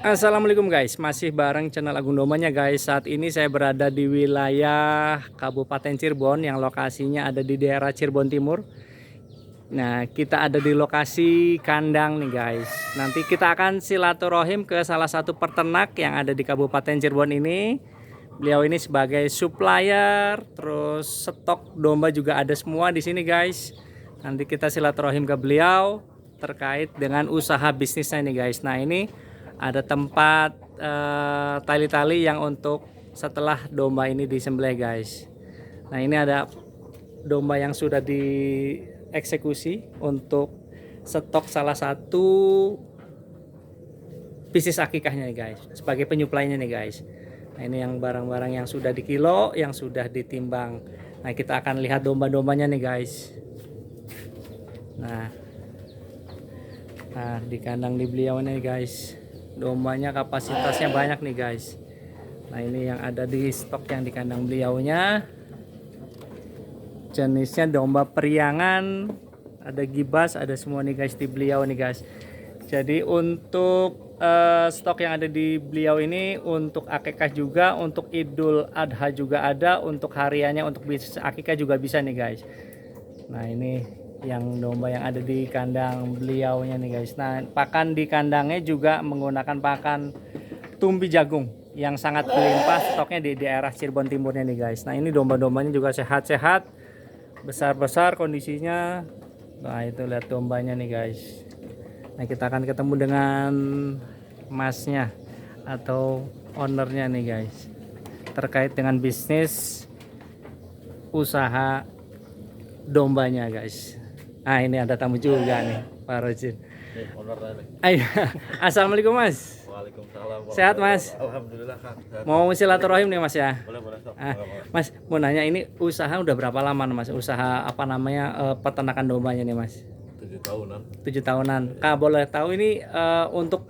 Assalamualaikum guys, masih bareng channel Agung Domanya guys. Saat ini saya berada di wilayah Kabupaten Cirebon yang lokasinya ada di daerah Cirebon Timur. Nah, kita ada di lokasi kandang nih guys. Nanti kita akan silaturahim ke salah satu peternak yang ada di Kabupaten Cirebon ini. Beliau ini sebagai supplier, terus stok domba juga ada semua di sini guys. Nanti kita silaturahim ke beliau terkait dengan usaha bisnisnya nih guys. Nah, ini ada tempat tali-tali yang untuk setelah domba ini disembelih guys. Nah, ini ada domba yang sudah dieksekusi untuk stok salah satu bisnis akikahnya nih guys, sebagai penyuplainya nih guys. Nah, ini yang barang-barang yang sudah dikilo, yang sudah ditimbang. Nah, kita akan lihat domba-dombanya nih guys. Nah, di kandang di beliau nih guys, dombanya kapasitasnya banyak nih guys. Nah, ini yang ada di stok yang di kandang beliaunya, jenisnya domba periangan, ada gibas, ada semua nih guys di beliau nih guys. Jadi untuk stok yang ada di beliau ini untuk akikah juga, untuk Idul Adha juga ada, untuk hariannya untuk bisnis akikah juga bisa nih guys. Nah, ini yang domba yang ada di kandang beliaunya nih guys. Nah, pakan di kandangnya juga menggunakan pakan tumbi jagung yang sangat berlimpah, stoknya di daerah Cirebon Timurnya nih guys. Nah, ini domba-dombanya juga sehat-sehat, besar-besar kondisinya. Nah, itu lihat dombanya nih guys. Nah, kita akan ketemu dengan masnya atau ownernya nih guys, terkait dengan bisnis usaha dombanya guys. Ah, ini ada tamu juga nih, Pak Rojin. Ayo, assalamualaikum Mas. Waalaikumsalam. Sehat Mas? Alhamdulillah Kang. Mau silaturahim nih Mas ya. Boleh sok. Mas, mau nanya ini usaha udah berapa lama Mas? Usaha apa namanya peternakan dombanya nih Mas? 7 tahunan. 7 tahunan. Kak, boleh tahu ini untuk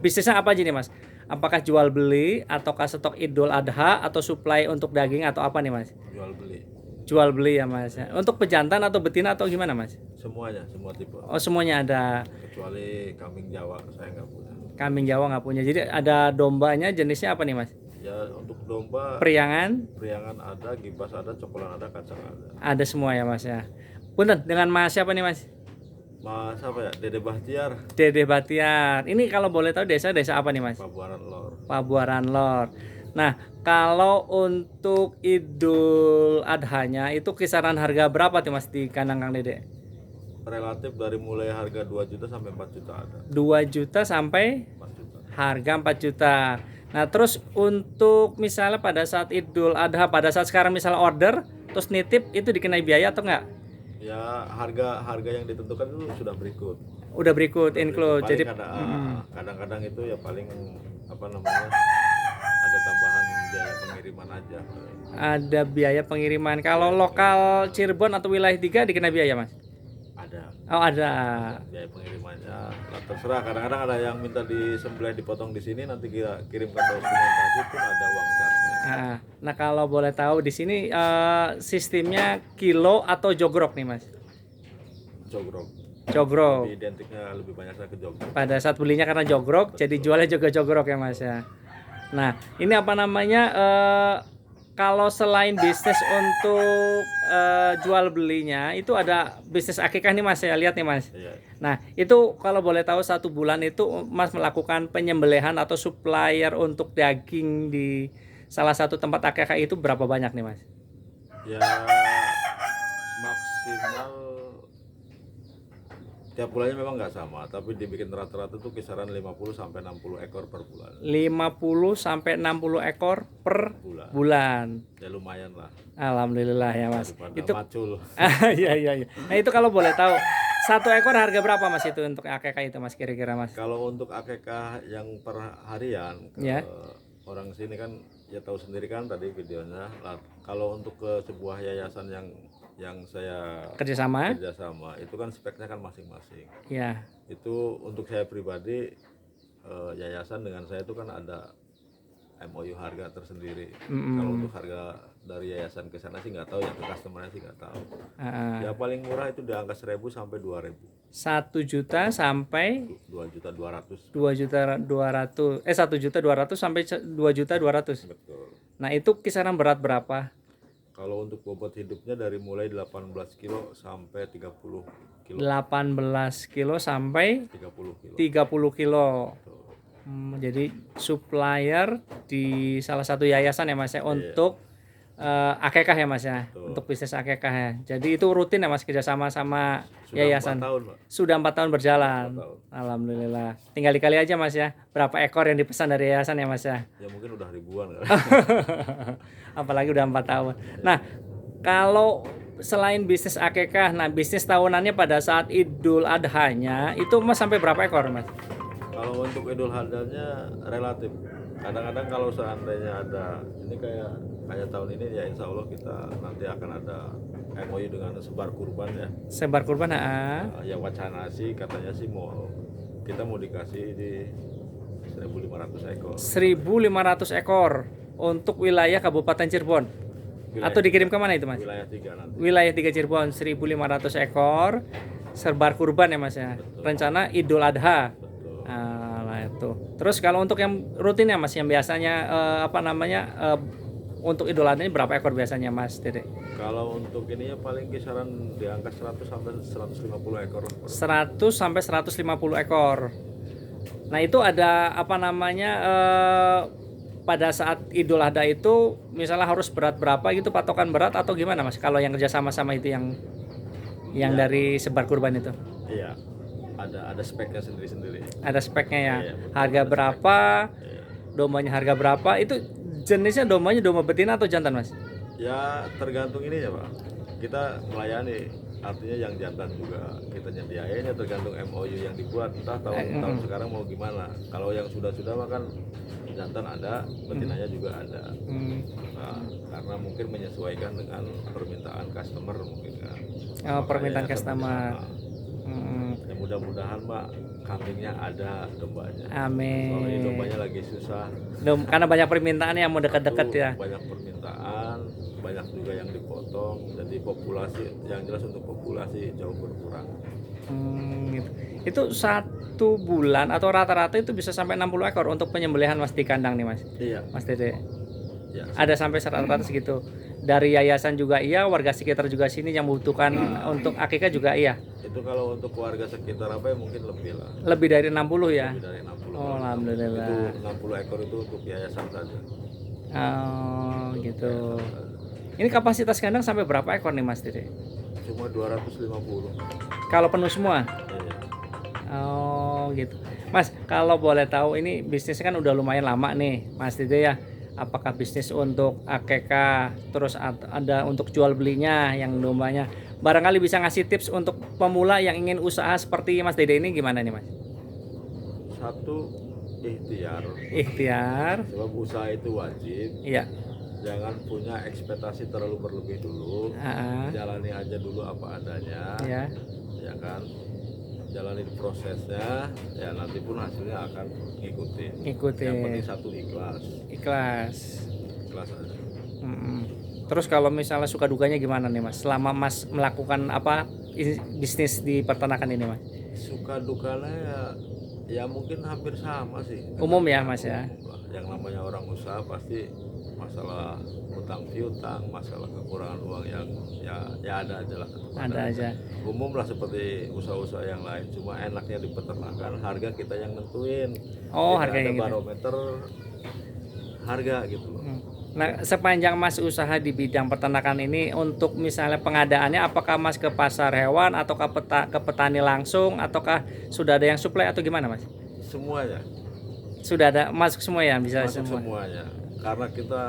bisnisnya apa aja nih Mas? Apakah jual beli ataukah stok Idul Adha atau supply untuk daging atau apa nih Mas? Jual beli. Jual beli ya Mas. Untuk pejantan atau betina atau gimana Mas? Semuanya, semua tipe. Oh, semuanya ada. Kecuali kambing Jawa saya nggak punya. Kambing Jawa nggak punya. Jadi ada dombanya jenisnya apa nih Mas? Ya untuk domba Periangan priangan ada, gibas ada, cokolan ada, kacang ada. ada semua ya Mas ya. Punten, dengan Mas siapa nih Mas? Mas apa ya? Dede Bahtiar, Dede Batiar. Ini kalau boleh tahu desa apa nih Mas? Pabuaran Lor. Pabuaran Lor. Nah, kalau untuk Idul Adhanya itu kisaran harga berapa tuh Mas di kandang Kang Dede? Relatif dari mulai harga 2 juta sampai 4 juta ada. 2 juta sampai 4 juta. harga 4 juta. Nah, terus untuk misalnya pada saat Idul Adha, pada saat sekarang misalnya order terus nitip itu dikenai biaya atau enggak? Ya harga yang ditentukan itu sudah berikut. Udah berikut include. Paling Jadi kadang-kadang itu ya paling apa namanya ada tambahan biaya pengiriman aja. ada biaya pengiriman. Kalau lokal Cirebon atau wilayah 3 dikenai biaya, Mas? Ada Oh, ada. biaya pengirimannya. Nah, terserah, kadang-kadang ada yang minta disembelih dipotong di sini, nanti kita kirimkan dokumentasi pun ada uang charge-nya. Nah, kalau boleh tahu di sini sistemnya kilo atau jogrok nih, Mas? Jogrok. Jogrok. Lebih identiknya lebih banyak saya ke jogrok. Pada saat belinya karena jogrok, jadi jualnya juga jogrok ya, Mas ya. Nah, ini apa namanya? Kalau selain bisnis untuk jual belinya, itu ada bisnis akikah nih Mas, saya lihat nih Mas. Iya. Nah, itu kalau boleh tahu 1 bulan itu Mas melakukan penyembelihan atau supplier untuk daging di salah satu tempat akikah itu berapa banyak nih Mas? Ya maksimal tiap bulannya memang nggak sama, tapi dibikin rata-rata tuh kisaran 50 sampai 60 ekor per bulan. 50 sampai 60 ekor per bulan. Ya lumayan lah. Alhamdulillah ya Mas. Daripada Itu macul. iya. Nah, itu kalau boleh tahu 1 ekor harga berapa Mas itu untuk akikah itu Mas kira-kira Mas? Kalau untuk akikah yang per harian Ya. orang sini kan ya tahu sendiri kan tadi videonya. Nah, kalau untuk ke sebuah yayasan yang saya Kerjasama? itu kan speknya kan masing-masing. Ya. Itu untuk saya pribadi yayasan dengan saya itu kan ada MOU harga tersendiri. Kalau untuk harga dari yayasan ke sana sih nggak tahu, yang ke customernya sih nggak tahu. Ah, Ya paling murah itu di angka 1.000 sampai 2.000. 1 juta sampai 2.200.000. 2.200.000, 1.200.000 sampai 2.200.000. Betul. Nah itu kisaran berat berapa? Kalau untuk bobot hidupnya dari mulai 18 kilo sampai 30 kilo. 18 kilo sampai 30 kilo. 30 kilo. Betul. Jadi supplier di salah satu yayasan ya Mas ya, untuk akekah ya Mas ya, Betul. untuk bisnis akekah ya. Jadi itu rutin ya Mas kerjasama sama Sudah yayasan. 4 tahun, Pak. Sudah 4 tahun berjalan. 4 tahun. Alhamdulillah. Tinggal dikali aja Mas ya, berapa ekor yang dipesan dari yayasan ya Mas ya. Ya mungkin udah ribuan kan. Apalagi udah 4 tahun. Nah, kalau selain bisnis akekah, nah bisnis tahunannya pada saat Idul Adhanya itu Mas sampai berapa ekor Mas? Kalau untuk Idul Adhanya relatif. Kadang-kadang kalau seandainya ada ini kayak tahun ini ya insya Allah kita nanti akan ada MOU dengan sebar kurban ya. Sebar kurban Ya wacana sih katanya sih kita mau dikasih di 1.500 ekor. 1.500 ekor untuk wilayah Kabupaten Cirebon. Atau dikirim ke mana itu Mas? Wilayah 3 nanti. Wilayah 3 Cirebon, 1.500 ekor sebar kurban ya Mas ya. Betul. Rencana Idul Adha. Betul. Nah itu. Terus kalau untuk yang rutin ya Mas, yang biasanya untuk Idul Adha ini berapa ekor biasanya Mas Dede? Kalau untuk ininya paling kisaran di angka 100 sampai 150 ekor. 100 sampai 150 ekor. Nah itu ada pada saat Idul Adha itu misalnya harus berat berapa gitu, patokan berat atau gimana Mas? Kalau yang kerja sama-sama itu yang Ya. dari sebar kurban itu Iya. Ada speknya sendiri-sendiri. ada speknya ya. Iya, betul, Harga ada berapa? Iya. Domanya harga berapa? Itu jenisnya domanya domba betina atau jantan Mas? Ya tergantung ini ya Pak. Kita melayani, artinya yang jantan juga kita nyediain ya, tergantung MOU yang dibuat. Entah tahun sekarang mau gimana. Kalau yang sudah makan jantan ada, betinanya juga ada. Nah, karena mungkin menyesuaikan dengan permintaan customer mungkin kan. Oh, permintaan Makanya customer. seperti ya mudah-mudahan Pak kambingnya ada, dombanya. Amin. Soalnya dombanya lagi susah. Karena banyak permintaan yang mau dekat-dekat Satu, ya. banyak permintaan, banyak juga yang dipotong, jadi populasi yang jelas untuk populasi jauh berkurang. Gitu. Itu 1 bulan atau rata-rata itu bisa sampai 60 ekor untuk penyembelihan Mas di kandang nih Mas. Iya. Mas Dede. Ya, Ada sampai rata-rata segitu. Dari yayasan juga iya, warga sekitar juga sini yang membutuhkan untuk akikah juga iya. itu kalau untuk warga sekitar apa ya mungkin lebih lah, Lebih dari 60 ya. lebih dari 60. Oh, alhamdulillah. Itu 60 ekor itu untuk yayasan saja. Oh, gitu. Ini kapasitas kandang sampai berapa ekor nih Mas Dede? Cuma 250. Kalau penuh semua? Iya. Oh, gitu. Mas, kalau boleh tahu ini bisnisnya kan udah lumayan lama nih, Mas Dede ya. Apakah bisnis untuk akekah, terus ada untuk jual belinya yang dombanya? Barangkali bisa ngasih tips untuk pemula yang ingin usaha seperti Mas Dede ini gimana nih Mas? Satu, ikhtiar. Ikhtiar. Sebab usaha itu wajib. Iya. Jangan punya ekspektasi terlalu berlebih dulu. Jalani aja dulu apa adanya. Ya. Ya kan, jalani prosesnya, ya nanti pun hasilnya akan ngikutin. Yang penting satu ikhlas. Ikhlas. Ikhlas aja. Terus kalau misalnya suka dukanya gimana nih Mas? Selama Mas melakukan bisnis di peternakan ini Mas? Suka dukanya ya mungkin hampir sama sih. Umum ya Mas ya. Yang namanya orang usaha pasti masalah utang piutang, masalah kekurangan uang yang ya ada aja lah. Ada aja. Umum lah seperti usaha-usaha yang lain. Cuma enaknya di peternakan harga kita yang nentuin. Oh, Tidak harga ada yang gitu. barometer harga gitu loh. Nah, sepanjang Mas usaha di bidang peternakan ini, untuk misalnya pengadaannya, apakah Mas ke pasar hewan atau ke petani langsung, ataukah sudah ada yang suplai atau gimana Mas? Semuanya. Sudah ada masuk semua ya, bisa Masuk semua. semuanya. Karena kita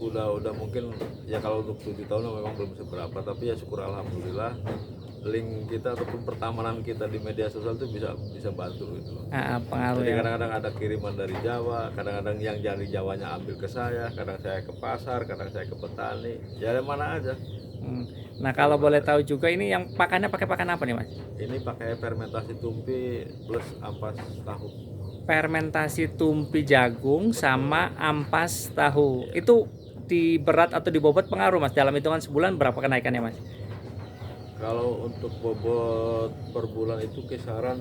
udah mungkin ya kalau untuk 7 tahun memang belum seberapa, tapi ya syukur alhamdulillah link kita ataupun pertemanan kita di media sosial itu bisa bantu gitu loh. Pengaruh Jadi ya. kadang-kadang ada kiriman dari Jawa, kadang-kadang yang dari Jawanya ambil ke saya, kadang saya ke pasar, kadang saya ke petani, ya dari mana aja. Nah, kalau boleh tahu juga ini yang pakannya pakai pakan apa nih Mas? Ini pakai fermentasi tumpi plus ampas tahu. Fermentasi tumpi jagung sama ampas tahu. Itu di berat atau di bobot pengaruh Mas, dalam hitungan sebulan berapa kenaikannya Mas? Kalau untuk bobot per bulan itu kisaran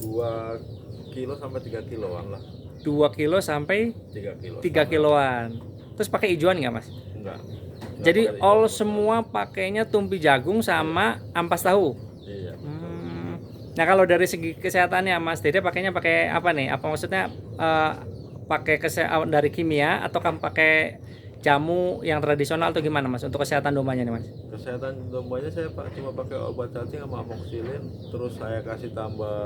2 kilo sampai 3 kiloan lah. 2 kilo sampai 3 kilo. 3 kiloan. Terus pakai ijuan nggak Mas? Enggak. Jadi pakai all ijuan. semua pakainya tumpi jagung sama ampas tahu. Iya. Nah kalau dari segi kesehatannya Mas Dede pakainya pakai apa nih? Apa maksudnya pakai dari kimia atau kan pakai jamu yang tradisional atau gimana Mas untuk kesehatan dombanya nih Mas? Kesehatan dombanya saya cuma pakai obat cacing sama amoxicillin, terus saya kasih tambah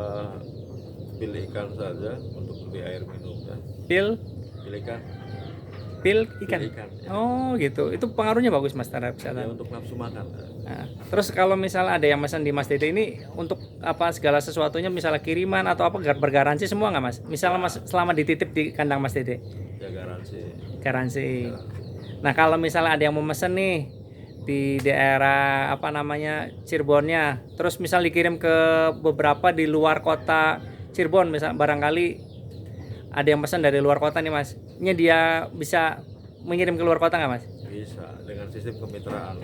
pil ikan saja untuk di air minumnya. Pil Pil ikan. ikan ya. Oh gitu. Itu pengaruhnya bagus Mas terhadap Ya, kesehatan. untuk nafsu makan. Nah, terus kalau misalnya ada yang pesan di Mas Dede ini untuk apa segala sesuatunya misalnya kiriman atau apa bergaransi semua nggak Mas? Misalnya Mas selama dititip di kandang Mas Dede. Ya garansi. Garansi. Nah, kalau misalnya ada yang mau mesen nih di daerah apa namanya Cirebonnya, terus misal dikirim ke beberapa di luar kota Cirebon, misal barangkali ada yang pesan dari luar kota nih Mas. Ini dia bisa mengirim ke luar kota nggak Mas? Bisa dengan sistem kemitraan.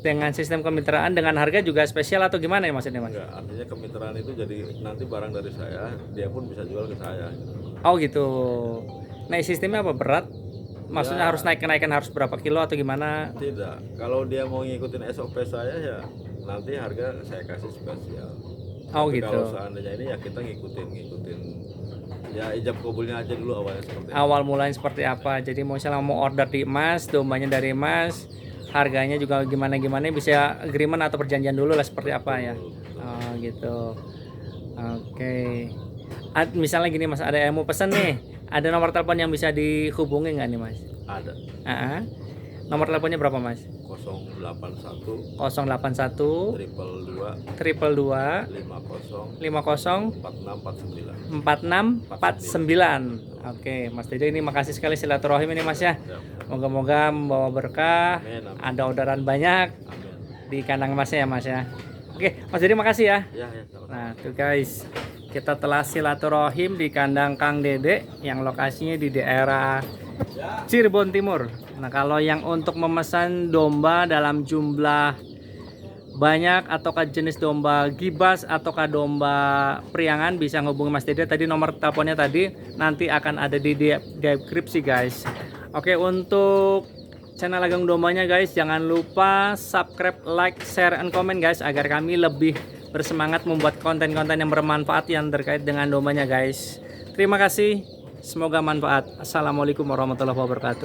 Dengan sistem kemitraan dengan harga juga spesial atau gimana ya maksudnya Mas? Enggak, artinya kemitraan itu jadi nanti barang dari saya, dia pun bisa jual ke saya. Oh gitu. Nah, sistemnya apa berat? Maksudnya Ya. harus kenaikan harus berapa kilo atau gimana? Tidak, kalau dia mau ngikutin SOP saya ya nanti harga saya kasih spesial. Oh Tapi gitu. kalau seandainya ini ya kita ngikutin ya ijab kabulnya aja dulu awalnya seperti itu. Awal mulanya seperti apa? Jadi misalnya mau order di Mas, dombanya dari Mas, harganya juga gimana bisa agreement atau perjanjian dulu lah seperti apa ya. Oh gitu. Oke. Misalnya gini Mas, ada yang mau pesan nih, ada nomor telepon yang bisa dihubungi nggak nih Mas? Ada Nomor teleponnya berapa Mas? 081 081 222 222 50 50 4649. 4649. Oke, Mas Dede ini makasih sekali silaturahim ini Mas ya. Ya. Moga-moga membawa berkah, Amin, amin. ada orderan banyak Amin. di kandang Masnya ya Mas ya. Oke, Mas Dede makasih ya. Ya, sama-sama. Nah, tuh guys, kita telah silaturahim di kandang Kang Dede yang lokasinya di daerah Cirebon Timur. Nah, kalau yang untuk memesan domba dalam jumlah banyak ataukah jenis domba gibas ataukah domba priangan bisa hubungi Mas Dede. Tadi nomor teleponnya tadi nanti akan ada di deskripsi guys. Oke, untuk channel Agang Dombanya guys, jangan lupa subscribe, like, share, and comment guys agar kami lebih bersemangat membuat konten-konten yang bermanfaat yang terkait dengan dombanya guys. Terima kasih, semoga manfaat. Assalamualaikum warahmatullahi wabarakatuh.